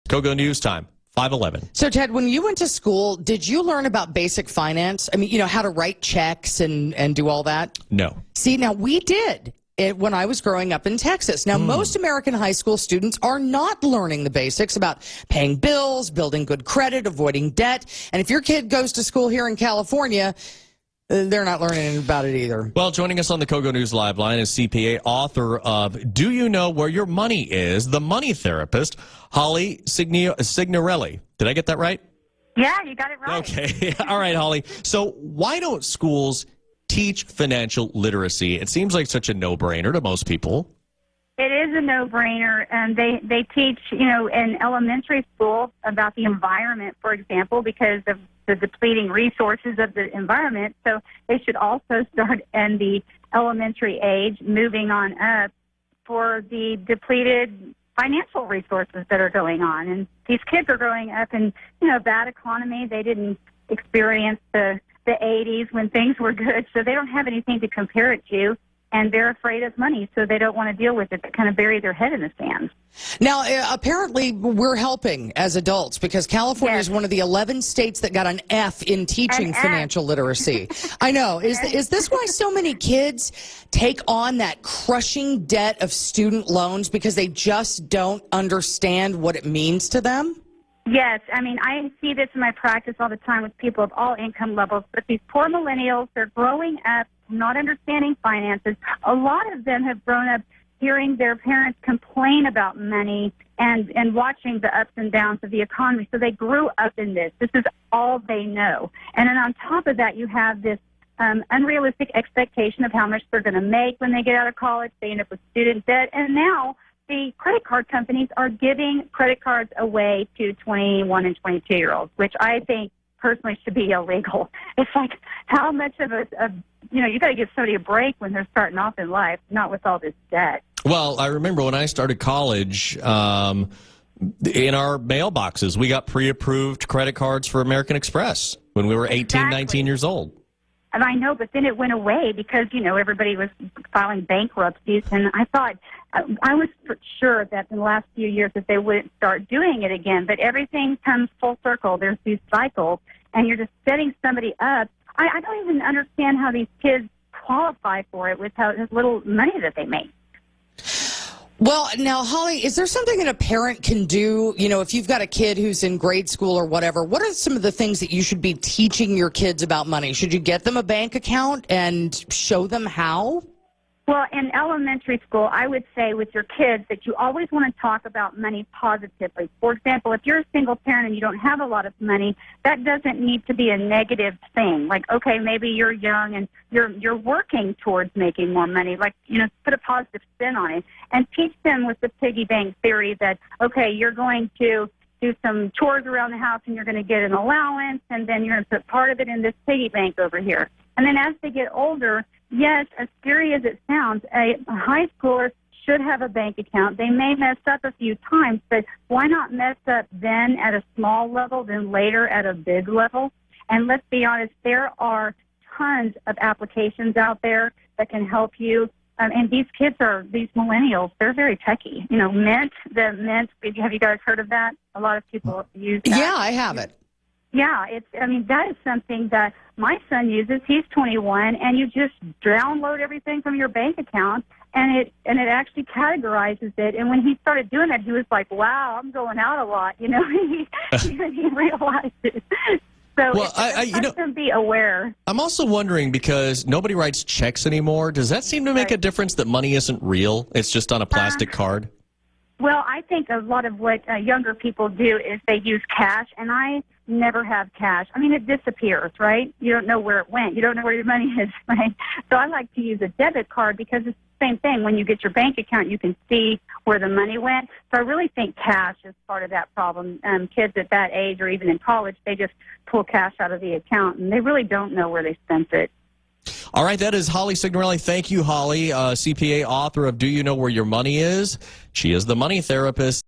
Kogo News Time, 5:11. So, Ted, when you went to school, did you learn about basic finance? I mean, how to write checks and do all that? No. See, now we did it when I was growing up in Texas. Now, most American high school students are not learning the basics about paying bills, building good credit, avoiding debt. And if your kid goes to school here in California, they're not learning about it either. Well, joining us on the Kogo News Live line is CPA, author of Do You Know Where Your Money Is? The Money Therapist, Holly Signorelli. Did I get that right? Yeah, you got it right. Okay. All right, Holly. So why don't schools teach financial literacy? It seems like such a no-brainer to most people. It is a no-brainer, and they teach, in elementary school about the environment, for example, because of the depleting resources of the environment. So they should also start in the elementary age, moving on up for the depleted financial resources that are going on. And these kids are growing up in, a bad economy. They didn't experience the 80s when things were good, so they don't have anything to compare it to. And they're afraid of money, so they don't want to deal with it. They kind of bury their head in the sand. Now, apparently, we're helping as adults because California is one of the 11 states that got an F in teaching financial literacy. I know. Is this why so many kids take on that crushing debt of student loans because they just don't understand what it means to them? Yes. I mean, I see this in my practice all the time with people of all income levels. But these poor millennials, they're growing up not understanding finances. A lot of them have grown up hearing their parents complain about money and watching the ups and downs of the economy. So they grew up in this. This is all they know. And then on top of that, you have this unrealistic expectation of how much they're going to make when they get out of college. They end up with student debt. And now the credit card companies are giving credit cards away to 21 and 22-year-olds, which I think personally should be illegal. It's like, how much of you got to give somebody a break when they're starting off in life, not with all this debt. Well, I remember when I started college, in our mailboxes, we got pre-approved credit cards for American Express when we were 18, 19 years old. And I know, but then it went away because, everybody was filing bankruptcies. And I thought, I was sure that in the last few years that they wouldn't start doing it again. But everything comes full circle. There's these cycles, and you're just setting somebody up. I don't even understand how these kids qualify for it with how little money that they make. Well, now, Holly, is there something that a parent can do, if you've got a kid who's in grade school or whatever, what are some of the things that you should be teaching your kids about money? Should you get them a bank account and show them how? Well, in elementary school, I would say with your kids that you always want to talk about money positively. For example, if you're a single parent and you don't have a lot of money, that doesn't need to be a negative thing. Like, okay, maybe you're young and you're working towards making more money. Like, put a positive spin on it and teach them with the piggy bank theory that, okay, you're going to do some chores around the house and you're going to get an allowance and then you're going to put part of it in this piggy bank over here. And then as they get older, yes, as scary as it sounds, a high schooler should have a bank account. They may mess up a few times, but why not mess up then at a small level, then later at a big level? And let's be honest, there are tons of applications out there that can help you. And these millennials, they're very techie. Mint, have you guys heard of that? A lot of people use that. Yeah, I have it. Yeah, that is something that my son uses. He's 21, and you just download everything from your bank account, and it actually categorizes it. And when he started doing that, he was like, "Wow, I'm going out a lot." He realized it. So well, be aware. I'm also wondering, because nobody writes checks anymore, does that seem to make a difference that money isn't real? It's just on a plastic card? Well, I think a lot of what younger people do is they use cash, and I never have cash. I mean, it disappears, right? You don't know where it went. You don't know where your money is, right? So I like to use a debit card because it's the same thing. When you get your bank account, you can see where the money went. So I really think cash is part of that problem. Kids at that age or even in college, they just pull cash out of the account, and they really don't know where they spent it. All right, that is Holly Signorelli. Thank you, Holly, CPA, author of Do You Know Where Your Money Is? She is the money therapist.